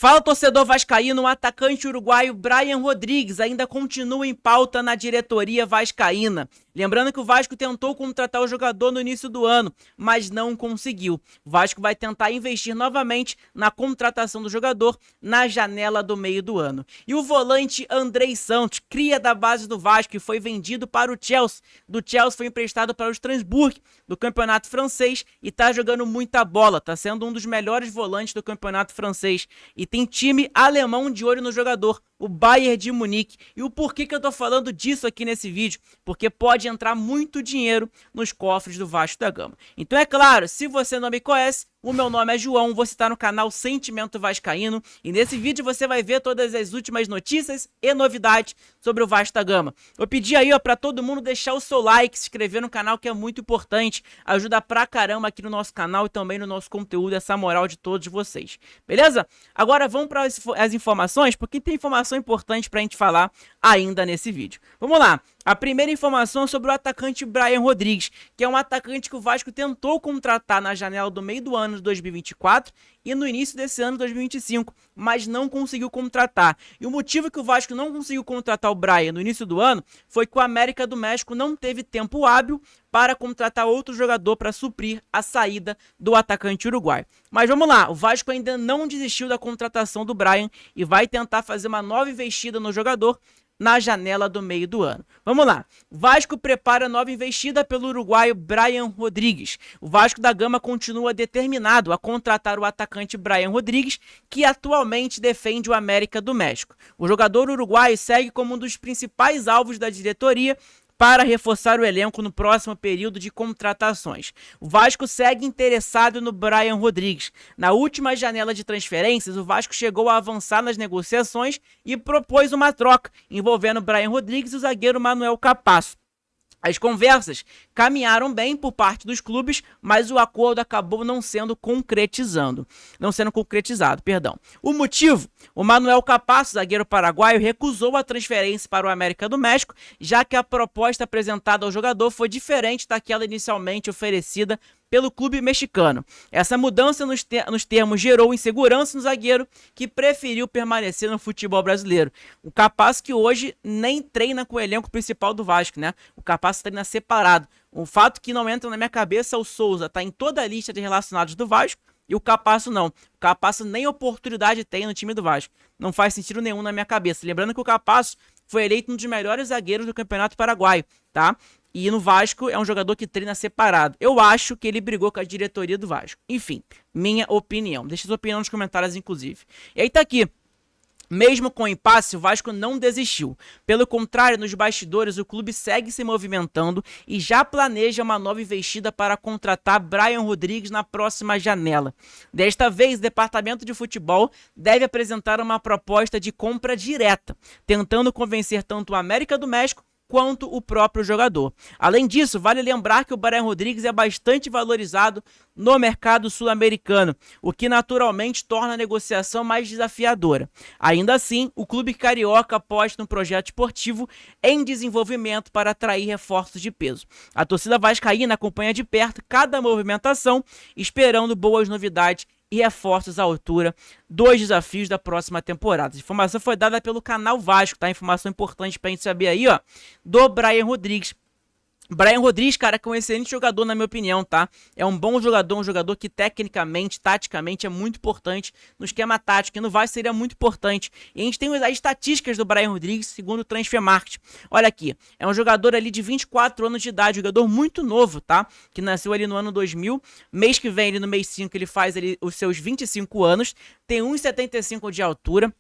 Fala, torcedor vascaíno, o atacante uruguaio Brian Rodrigues ainda continua em pauta na diretoria vascaína. Lembrando que o Vasco tentou contratar o jogador no início do ano, mas não conseguiu. O Vasco vai tentar investir novamente na contratação do jogador na janela do meio do ano. E o volante Andrei Santos, cria da base do Vasco e foi vendido para o Chelsea. Do Chelsea foi emprestado para o Strasbourg, do campeonato francês, e tá jogando muita bola, tá sendo um dos melhores volantes do campeonato francês. E tem time alemão de olho no jogador, o Bayern de Munique. E o porquê que eu tô falando disso aqui nesse vídeo? Porque pode entrar muito dinheiro nos cofres do Vasco da Gama. Então é claro, se você não me conhece, o meu nome é João, você está no canal Sentimento Vascaíno e nesse vídeo você vai ver todas as últimas notícias e novidades sobre o Vasco da Gama. Eu pedi aí para todo mundo deixar o seu like, se inscrever no canal, que é muito importante, ajuda pra caramba aqui no nosso canal e também no nosso conteúdo, essa moral de todos vocês, beleza? Agora vamos para as informações, porque tem informação importante pra gente falar ainda nesse vídeo. Vamos lá. A primeira informação é sobre o atacante Brian Rodrigues, que é um atacante que o Vasco tentou contratar na janela do meio do ano de 2024 e no início desse ano de 2025, mas não conseguiu contratar. E o motivo que o Vasco não conseguiu contratar o Brian no início do ano foi que o América do México não teve tempo hábil para contratar outro jogador para suprir a saída do atacante uruguaio. Mas vamos lá, o Vasco ainda não desistiu da contratação do Brian e vai tentar fazer uma nova investida no jogador na janela do meio do ano. Vamos lá. Vasco prepara nova investida pelo uruguaio Brian Rodrigues. O Vasco da Gama continua determinado a contratar o atacante Brian Rodrigues, que atualmente defende o América do México. O jogador uruguaio segue como um dos principais alvos da diretoria para reforçar o elenco no próximo período de contratações. O Vasco segue interessado no Brian Rodrigues. Na última janela de transferências, o Vasco chegou a avançar nas negociações e propôs uma troca envolvendo o Brian Rodrigues e o zagueiro Manuel Capasso. As conversas caminharam bem por parte dos clubes, mas o acordo acabou não sendo concretizado. O motivo? O Manuel Capasso, zagueiro paraguaio, recusou a transferência para o América do México, já que a proposta apresentada ao jogador foi diferente daquela inicialmente oferecida pelo clube mexicano. Essa mudança nos termos gerou insegurança no zagueiro, que preferiu permanecer no futebol brasileiro. O Capasso, que hoje nem treina com o elenco principal do Vasco, né? O Capasso treina separado. Um fato que não entra na minha cabeça é o Souza, tá em toda a lista de relacionados do Vasco, e o Capasso não. O Capasso nem oportunidade tem no time do Vasco. Não faz sentido nenhum na minha cabeça. Lembrando que o Capasso foi eleito um dos melhores zagueiros do Campeonato Paraguaio, tá? E no Vasco é um jogador que treina separado. Eu acho que ele brigou com a diretoria do Vasco. Enfim, minha opinião. Deixa sua opinião nos comentários, inclusive. E aí tá aqui. Mesmo com o impasse, o Vasco não desistiu. Pelo contrário, nos bastidores, o clube segue se movimentando e já planeja uma nova investida para contratar Brian Rodrigues na próxima janela. Desta vez, o departamento de futebol deve apresentar uma proposta de compra direta, tentando convencer tanto o América do México quanto o próprio jogador. Além disso, vale lembrar que o Brian Rodrigues é bastante valorizado no mercado sul-americano, o que naturalmente torna a negociação mais desafiadora. Ainda assim, o clube carioca aposta no projeto esportivo em desenvolvimento para atrair reforços de peso. A torcida vascaína acompanha de perto cada movimentação, esperando boas novidades e reforços à altura dos desafios da próxima temporada. A informação foi dada pelo canal Vasco, tá? Informação importante pra gente saber aí, ó, do Brian Rodrigues. Brian Rodrigues, cara, é um excelente jogador, na minha opinião, tá? É um bom jogador, um jogador que tecnicamente, taticamente é muito importante no esquema tático, e no Vasco seria muito importante. E a gente tem as estatísticas do Brian Rodrigues, segundo o Transfermarkt. Olha aqui, é um jogador ali de 24 anos de idade, jogador muito novo, tá? Que nasceu ali no ano 2000, mês que vem, ali no mês 5, ele faz ali os seus 25 anos, tem 1,75 de altura,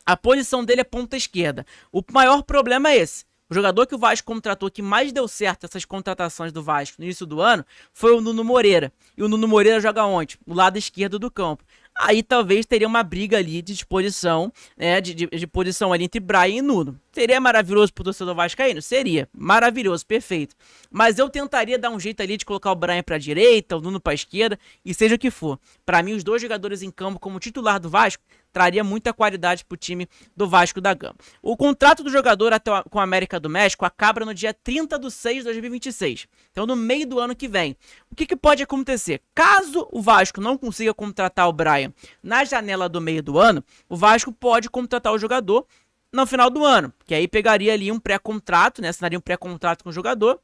a posição dele é ponta esquerda. O maior problema é esse. O jogador que o Vasco contratou que mais deu certo essas contratações do Vasco no início do ano foi o Nuno Moreira. E o Nuno Moreira joga onde? No lado esquerdo do campo. Aí talvez teria uma briga ali de disposição, né, de posição ali entre Brian e Nuno. Seria maravilhoso pro torcedor vascaíno? Seria. Maravilhoso, perfeito. Mas eu tentaria dar um jeito ali de colocar o Brian pra direita, o Nuno pra esquerda, e seja o que for. Pra mim, os dois jogadores em campo como titular do Vasco traria muita qualidade pro time do Vasco da Gama. O contrato do jogador com a América do México acaba no dia 30/6 de 2026. Então, no meio do ano que vem. O que pode acontecer? Caso o Vasco não consiga contratar o Brian na janela do meio do ano, o Vasco pode contratar o jogador no final do ano, que aí pegaria ali um pré-contrato, né? Assinaria um pré-contrato com o jogador,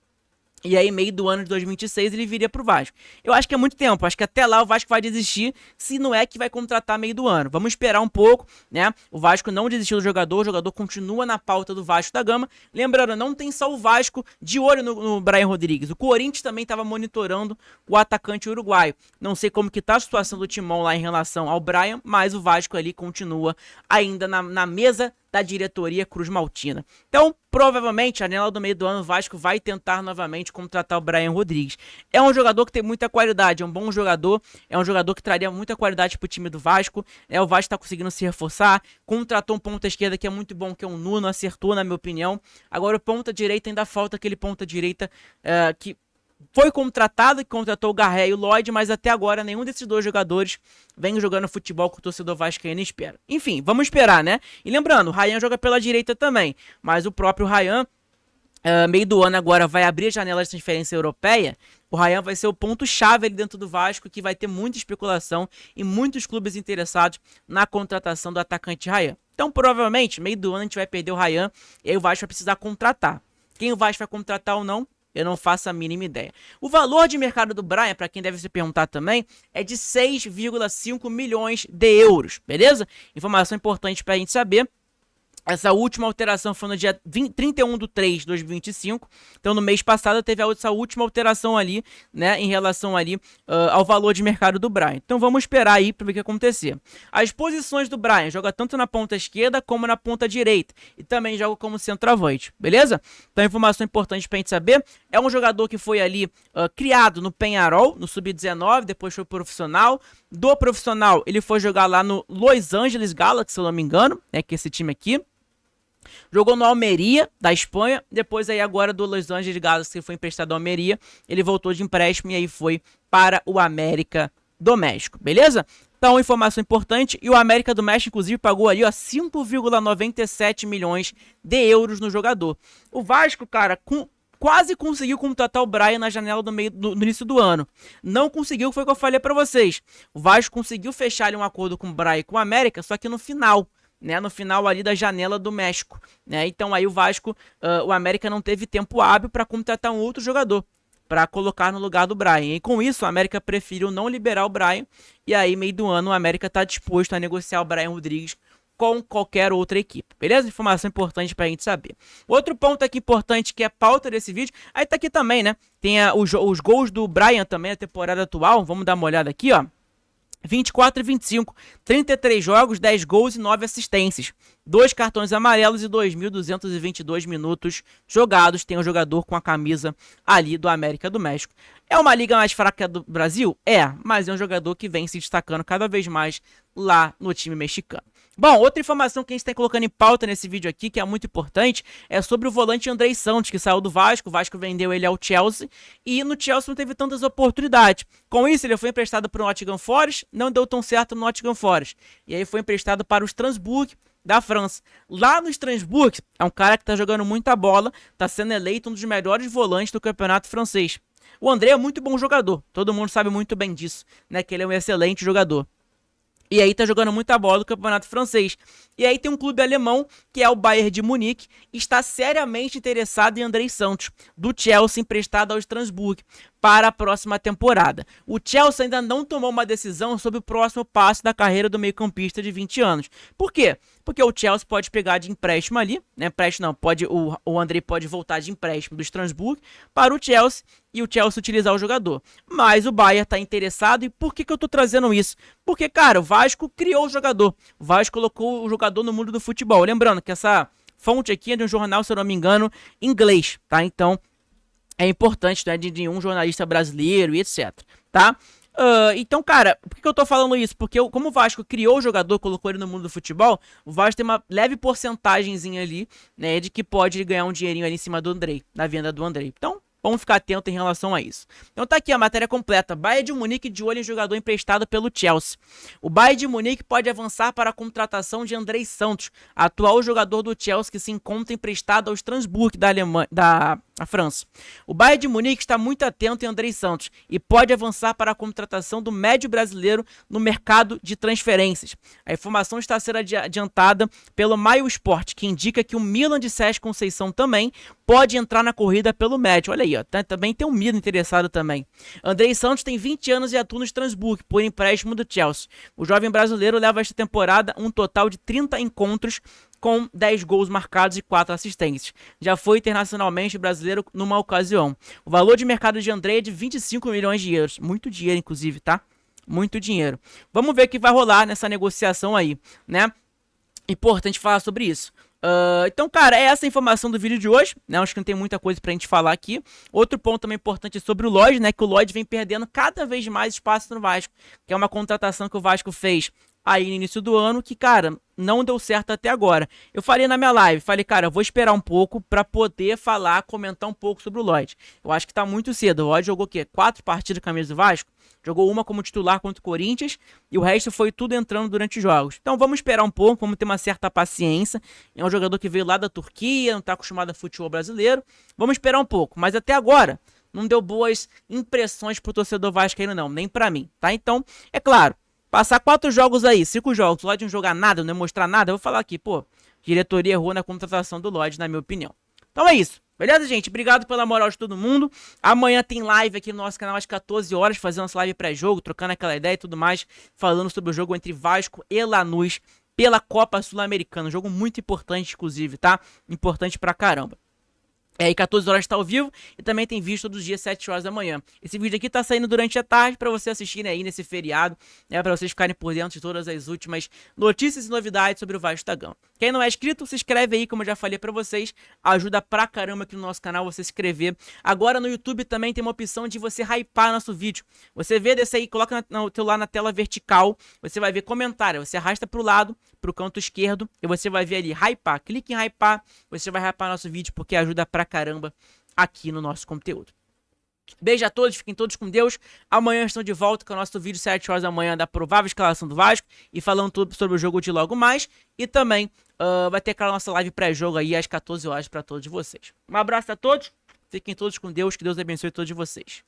e aí meio do ano de 2026 ele viria pro Vasco. Eu acho que é muito tempo, acho que até lá o Vasco vai desistir, se não é que vai contratar meio do ano. Vamos esperar um pouco, né? O Vasco não desistiu do jogador, o jogador continua na pauta do Vasco da Gama. Lembrando, não tem só o Vasco de olho no Brian Rodrigues, o Corinthians também estava monitorando o atacante uruguaio. Não sei como que tá a situação do Timão lá em relação ao Brian, mas o Vasco ali continua ainda na mesa da diretoria Cruz Maltina. Então, provavelmente, a janela do meio do ano, o Vasco vai tentar novamente contratar o Brian Rodrigues. É um jogador que tem muita qualidade, é um bom jogador, é um jogador que traria muita qualidade pro time do Vasco. O Vasco tá conseguindo se reforçar, contratou um ponta esquerda que é muito bom, que é um Nuno, acertou na minha opinião. Agora o ponta direita ainda falta aquele ponta direita que foi contratado, que contratou o Garré e o Lloyd, mas até agora nenhum desses dois jogadores vem jogando futebol que o torcedor vascaíno espera. Enfim, vamos esperar, né? E lembrando, o Ryan joga pela direita também, mas o próprio Ryan, meio do ano agora, vai abrir a janela de transferência europeia. O Ryan vai ser o ponto-chave ali dentro do Vasco, que vai ter muita especulação e muitos clubes interessados na contratação do atacante Ryan. Então, provavelmente, meio do ano a gente vai perder o Ryan e aí o Vasco vai precisar contratar. Quem o Vasco vai contratar ou não, eu não faço a mínima ideia. O valor de mercado do Brian, para quem deve se perguntar também, é de 6,5 milhões de euros, beleza? Informação importante para a gente saber. Essa última alteração foi no dia 31/3/2025. Então, no mês passado, teve essa última alteração ali, né, em relação ali ao valor de mercado do Brian. Então, vamos esperar aí para ver o que acontecer. As posições do Brian, joga tanto na ponta esquerda como na ponta direita. E também joga como centroavante, beleza? Então, informação importante para a gente saber. É um jogador que foi ali criado no Peñarol, no Sub-19, depois foi profissional. Do profissional, ele foi jogar lá no Los Angeles Galaxy, se eu não me engano, que é esse time aqui. Jogou no Almeria, da Espanha. Depois aí agora do Los Angeles Galaxy, que foi emprestado ao Almeria. Ele voltou de empréstimo e aí foi para o América do México, beleza? Então, informação importante. E o América do México, inclusive, pagou ali, 5,97 milhões de euros no jogador. O Vasco, cara, quase conseguiu contratar o Brian na janela no início do ano. Não conseguiu, foi o que eu falei pra vocês. O Vasco conseguiu fechar ali um acordo com o Brian e com o América, só que no final, né, no final ali da janela do México, né? Então aí o Vasco, o América não teve tempo hábil para contratar um outro jogador para colocar no lugar do Brian. E com isso, o América preferiu não liberar o Brian. E aí, meio do ano, o América está disposto a negociar o Brian Rodrigues com qualquer outra equipe, beleza? Informação importante pra gente saber. Outro ponto aqui importante, que é pauta desse vídeo, aí tá aqui também, né? Tem os gols do Brian também na temporada atual, vamos dar uma olhada aqui, ó. 24 e 25, 33 jogos, 10 gols e 9 assistências. 2 cartões amarelos e 2.222 minutos jogados. Tem um jogador com a camisa ali do América do México. É uma liga mais fraca do Brasil? É, mas é um jogador que vem se destacando cada vez mais lá no time mexicano. Bom, outra informação que a gente está colocando em pauta nesse vídeo aqui, que é muito importante, é sobre o volante Andrei Santos, que saiu do Vasco. O Vasco vendeu ele ao Chelsea e no Chelsea não teve tantas oportunidades. Com isso, ele foi emprestado para o Nottingham Forest, não deu tão certo no Nottingham Forest. E aí foi emprestado para o Strasbourg, da França. Lá no Strasbourg, é um cara que está jogando muita bola, está sendo eleito um dos melhores volantes do campeonato francês. O André é muito bom jogador, todo mundo sabe muito bem disso, né, que ele é um excelente jogador. E aí tá jogando muita bola no campeonato francês. E aí tem um clube alemão, que é o Bayern de Munique, está seriamente interessado em Andrei Santos, do Chelsea, emprestado ao Strasbourg, para a próxima temporada. O Chelsea ainda não tomou uma decisão sobre o próximo passo da carreira do meio-campista de 20 anos. Por quê? Porque o Chelsea pode pegar de empréstimo ali, né? Empréstimo não, o Andrei pode voltar de empréstimo do Strasbourg para o Chelsea e o Chelsea utilizar o jogador. Mas o Bayern está interessado. E por que eu tô trazendo isso? Porque, cara, o Vasco criou o jogador. O Vasco colocou o jogador no mundo do futebol. Lembrando que essa fonte aqui é de um jornal, se eu não me engano, inglês, tá? Então, é importante, né, de um jornalista brasileiro e etc, tá? Então, cara, por que eu tô falando isso? Porque como o Vasco criou o jogador, colocou ele no mundo do futebol, o Vasco tem uma leve porcentagemzinha ali, né, de que pode ganhar um dinheirinho ali em cima do Andrei, na venda do Andrei. Então, vamos ficar atento em relação a isso. Então tá aqui a matéria completa. Bayern de Munique de olho em jogador emprestado pelo Chelsea. O Bayern de Munique pode avançar para a contratação de Andrei Santos, atual jogador do Chelsea que se encontra emprestado ao Strasbourg da França. O Bayern de Munique está muito atento em Andrei Santos e pode avançar para a contratação do médio brasileiro no mercado de transferências. A informação está sendo adiantada pelo Maio Sport, que indica que o Milan de Sérgio Conceição também pode entrar na corrida pelo médio. Olha aí, ó, também tem um Milan interessado também. Andrei Santos tem 20 anos e atua no Strasbourg por empréstimo do Chelsea. O jovem brasileiro leva esta temporada um total de 30 encontros com 10 gols marcados e 4 assistências. Já foi internacionalmente brasileiro numa ocasião. O valor de mercado de Andrei é de 25 milhões de euros. Muito dinheiro, inclusive, tá? Muito dinheiro. Vamos ver o que vai rolar nessa negociação aí, né? Importante falar sobre isso. Então, cara, é essa a informação do vídeo de hoje, né? Acho que não tem muita coisa pra gente falar aqui. Outro ponto também importante é sobre o Lodge, né? Que o Lodge vem perdendo cada vez mais espaço no Vasco, que é uma contratação que o Vasco fez aí no início do ano, que, cara, não deu certo até agora. Eu falei na minha live, cara, eu vou esperar um pouco pra poder falar, comentar um pouco sobre o Lodge. Eu acho que tá muito cedo. O Lodge jogou o quê? 4 partidas com a camisa do Vasco? Jogou uma como titular contra o Corinthians e o resto foi tudo entrando durante os jogos. Então vamos esperar um pouco, vamos ter uma certa paciência. É um jogador que veio lá da Turquia, não tá acostumado a futebol brasileiro. Vamos esperar um pouco, mas até agora não deu boas impressões pro torcedor vascaíno não, nem pra mim, tá? Então, é claro, passar 4 jogos aí, 5 jogos, o Lodge não jogar nada, não mostrar nada, eu vou falar aqui, pô, diretoria errou na contratação do Lodge, na minha opinião. Então é isso. Beleza, gente? Obrigado pela moral de todo mundo. Amanhã tem live aqui no nosso canal às 14 horas, fazendo nossa live pré-jogo, trocando aquela ideia e tudo mais, falando sobre o jogo entre Vasco e Lanús pela Copa Sul-Americana. Um jogo muito importante, inclusive, tá? Importante pra caramba. É, aí 14 horas tá ao vivo e também tem vídeo todos os dias 7 horas da manhã. Esse vídeo aqui tá saindo durante a tarde pra você assistirem aí nesse feriado, né, pra vocês ficarem por dentro de todas as últimas notícias e novidades sobre o Vasco da Gama. Quem não é inscrito, se inscreve aí, como eu já falei pra vocês, ajuda pra caramba aqui no nosso canal você se inscrever. Agora no YouTube também tem uma opção de você hypar nosso vídeo. Você vê desse aí, coloca no teu lá na tela vertical, você vai ver comentário, você arrasta pro lado, pro canto esquerdo e você vai ver ali hypar. Clique em hypar, você vai hypar nosso vídeo porque ajuda pra caramba aqui no nosso conteúdo. Beijo a todos, fiquem todos com Deus. Amanhã estão de volta com o nosso vídeo 7 horas da manhã da provável escalação do Vasco e falando tudo sobre o jogo de logo mais. E também vai ter aquela nossa live pré-jogo aí às 14 horas para todos vocês. Um abraço a todos, fiquem todos com Deus, que Deus abençoe todos vocês.